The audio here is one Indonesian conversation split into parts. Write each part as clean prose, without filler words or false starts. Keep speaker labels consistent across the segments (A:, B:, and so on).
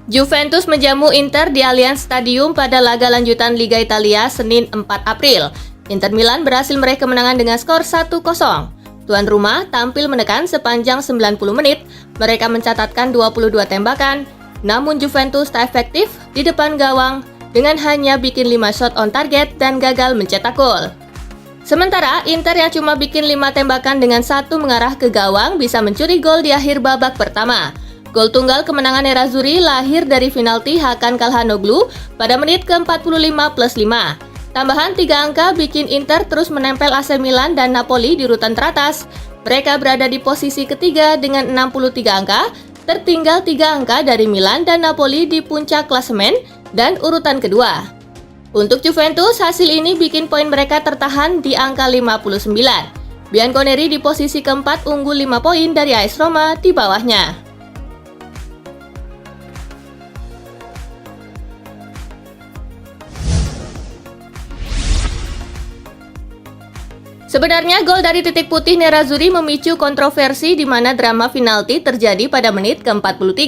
A: Juventus menjamu Inter di Allianz Stadium pada laga lanjutan Liga Italia Senin 4 April. Inter Milan berhasil meraih kemenangan dengan skor 1-0. Tuan rumah tampil menekan sepanjang 90 menit. Mereka mencatatkan 22 tembakan, namun Juventus tak efektif di depan gawang dengan hanya bikin 5 shot on target dan gagal mencetak gol. Sementara Inter yang cuma bikin 5 tembakan dengan satu mengarah ke gawang bisa mencuri gol di akhir babak pertama. Gol tunggal kemenangan Nerazzurri lahir dari penalti Hakan Calhanoglu pada menit ke-45+5. Tambahan 3 angka bikin Inter terus menempel AC Milan dan Napoli di urutan teratas. Mereka berada di posisi ketiga dengan 63 angka, tertinggal 3 angka dari Milan dan Napoli di puncak klasemen dan urutan kedua. Untuk Juventus, hasil ini bikin poin mereka tertahan di angka 59. Bianconeri di posisi keempat unggul 5 poin dari AS Roma di bawahnya. Sebenarnya gol dari titik putih Nerazzurri memicu kontroversi di mana drama penalti terjadi pada menit ke-43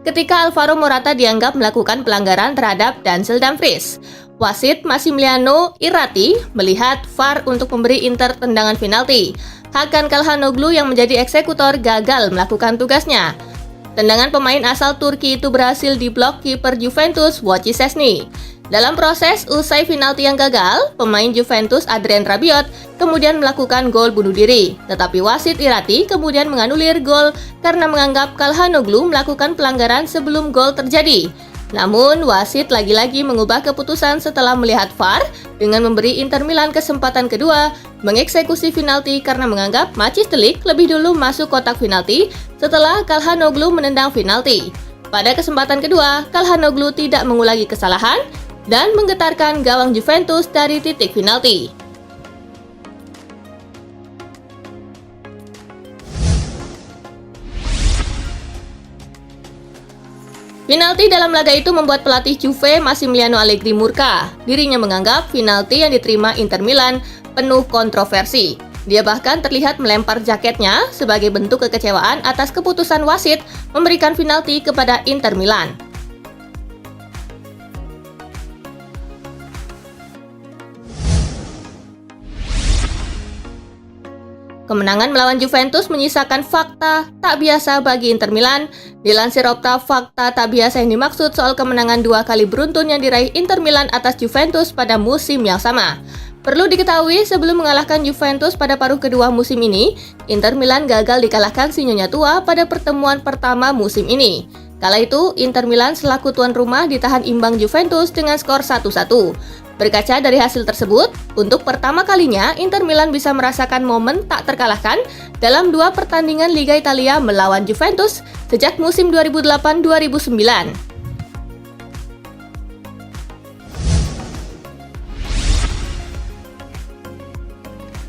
A: ketika Alvaro Morata dianggap melakukan pelanggaran terhadap Denzel Dumfries. Wasit Massimiliano Irrati melihat VAR untuk memberi Inter tendangan penalti. Hakan Calhanoglu yang menjadi eksekutor gagal melakukan tugasnya. Tendangan pemain asal Turki itu berhasil diblok kiper Juventus Wojciech Szczesny. Dalam proses usai penalti yang gagal, pemain Juventus Adrien Rabiot kemudian melakukan gol bunuh diri. Tetapi wasit Irrati kemudian menganulir gol karena menganggap Calhanoglu melakukan pelanggaran sebelum gol terjadi. Namun, wasit lagi-lagi mengubah keputusan setelah melihat VAR dengan memberi Inter Milan kesempatan kedua mengeksekusi penalti karena menganggap Matthijs de Ligt lebih dulu masuk kotak penalti setelah Calhanoglu menendang penalti. Pada kesempatan kedua, Calhanoglu tidak mengulangi kesalahan dan menggetarkan gawang Juventus dari titik penalti. Penalti dalam laga itu membuat pelatih Juve Massimiliano Allegri murka. Dirinya menganggap penalti yang diterima Inter Milan penuh kontroversi. Dia bahkan terlihat melempar jaketnya sebagai bentuk kekecewaan atas keputusan wasit memberikan penalti kepada Inter Milan. Kemenangan melawan Juventus menyisakan fakta tak biasa bagi Inter Milan. Dilansir Opta, fakta tak biasa yang dimaksud soal kemenangan 2 kali beruntun yang diraih Inter Milan atas Juventus pada musim yang sama. Perlu diketahui, sebelum mengalahkan Juventus pada paruh kedua musim ini, Inter Milan gagal dikalahkan si Nyonya Tua pada pertemuan pertama musim ini. Kala itu, Inter Milan selaku tuan rumah ditahan imbang Juventus dengan skor 1-1. Berkaca dari hasil tersebut, untuk pertama kalinya Inter Milan bisa merasakan momen tak terkalahkan dalam 2 pertandingan Liga Italia melawan Juventus sejak musim 2008-2009.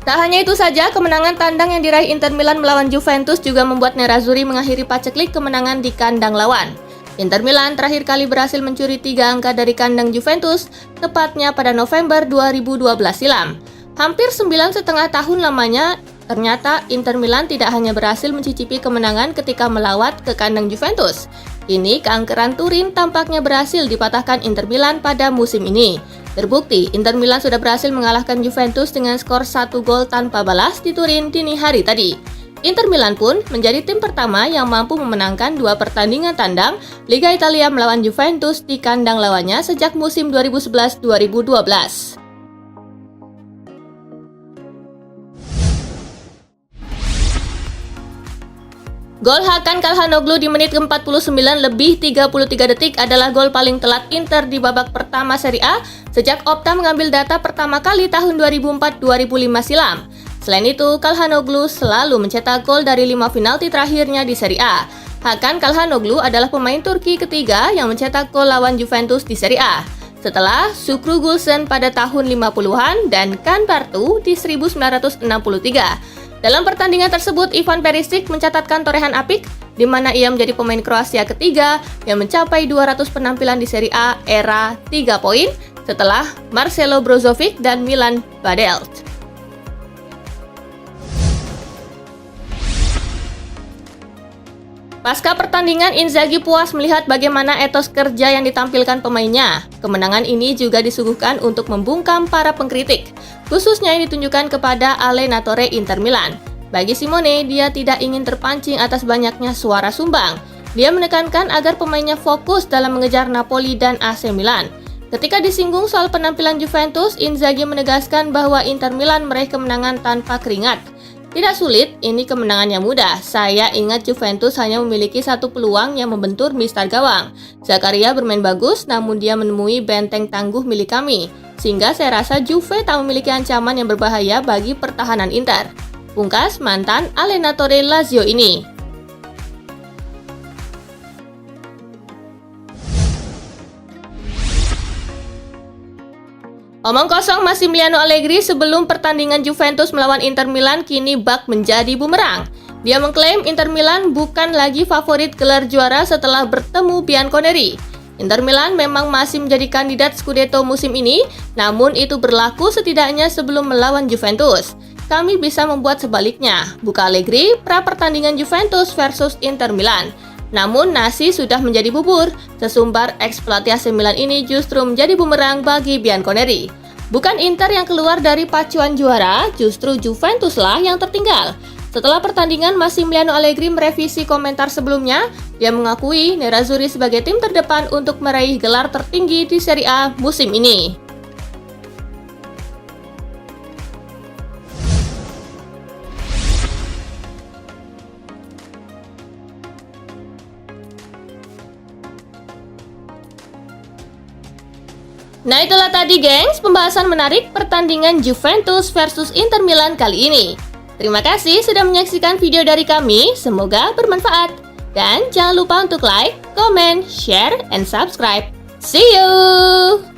A: Tak hanya itu saja, kemenangan tandang yang diraih Inter Milan melawan Juventus juga membuat Nerazzurri mengakhiri paceklik kemenangan di kandang lawan. Inter Milan terakhir kali berhasil mencuri 3 angka dari kandang Juventus, tepatnya pada November 2012 silam. Hampir 9,5 tahun lamanya, ternyata Inter Milan tidak hanya berhasil mencicipi kemenangan ketika melawat ke kandang Juventus. Kini keangkeran Turin tampaknya berhasil dipatahkan Inter Milan pada musim ini. Terbukti, Inter Milan sudah berhasil mengalahkan Juventus dengan skor 1 gol tanpa balas di Turin dini hari tadi. Inter Milan pun menjadi tim pertama yang mampu memenangkan 2 pertandingan tandang Liga Italia melawan Juventus di kandang lawannya sejak musim 2011-2012. Gol Hakan Calhanoglu di menit ke-49 lebih 33 detik adalah gol paling telat Inter di babak pertama Serie A sejak Opta mengambil data pertama kali tahun 2004-2005 silam. Selain itu, Calhanoglu selalu mencetak gol dari 5 penalti terakhirnya di Serie A. Hakan Calhanoglu adalah pemain Turki ketiga yang mencetak gol lawan Juventus di Serie A, setelah Şükrü Gülsen pada tahun 50-an dan Can Bartu di 1963. Dalam pertandingan tersebut, Ivan Perisic mencatatkan torehan apik, di mana ia menjadi pemain Kroasia ketiga yang mencapai 200 penampilan di Serie A era 3 poin setelah Marcelo Brozovic dan Milan Badelt. Pasca pertandingan, Inzaghi puas melihat bagaimana etos kerja yang ditampilkan pemainnya. Kemenangan ini juga disuguhkan untuk membungkam para pengkritik, khususnya yang ditunjukkan kepada Allenatore Inter Milan. Bagi Simone, dia tidak ingin terpancing atas banyaknya suara sumbang. Dia menekankan agar pemainnya fokus dalam mengejar Napoli dan AC Milan. Ketika disinggung soal penampilan Juventus, Inzaghi menegaskan bahwa Inter Milan meraih kemenangan tanpa keringat. Tidak sulit, ini kemenangan yang mudah. Saya ingat Juventus hanya memiliki satu peluang yang membentur mistar gawang. Zakaria bermain bagus, namun dia menemui benteng tangguh milik kami. Sehingga saya rasa Juve tak memiliki ancaman yang berbahaya bagi pertahanan Inter. Pungkas mantan Allenatore Lazio ini. Omong kosong Massimiliano Allegri sebelum pertandingan Juventus melawan Inter Milan kini bak menjadi bumerang. Dia mengklaim Inter Milan bukan lagi favorit gelar juara setelah bertemu Bianconeri. Inter Milan memang masih menjadi kandidat Scudetto musim ini, namun itu berlaku setidaknya sebelum melawan Juventus. Kami bisa membuat sebaliknya, buka Allegri pra pertandingan Juventus versus Inter Milan. Namun nasi sudah menjadi bubur, sesumbar eksploitasi Milan ini justru menjadi bumerang bagi Bianconeri. Bukan Inter yang keluar dari pacuan juara, justru Juventuslah yang tertinggal. Setelah pertandingan, Massimiliano Allegri merevisi komentar sebelumnya. Dia mengakui Nerazzurri sebagai tim terdepan untuk meraih gelar tertinggi di Serie A musim ini. Nah itulah tadi gengs, pembahasan menarik pertandingan Juventus versus Inter Milan kali ini. Terima kasih sudah menyaksikan video dari kami, semoga bermanfaat. Dan jangan lupa untuk like, comment, share, and subscribe. See you!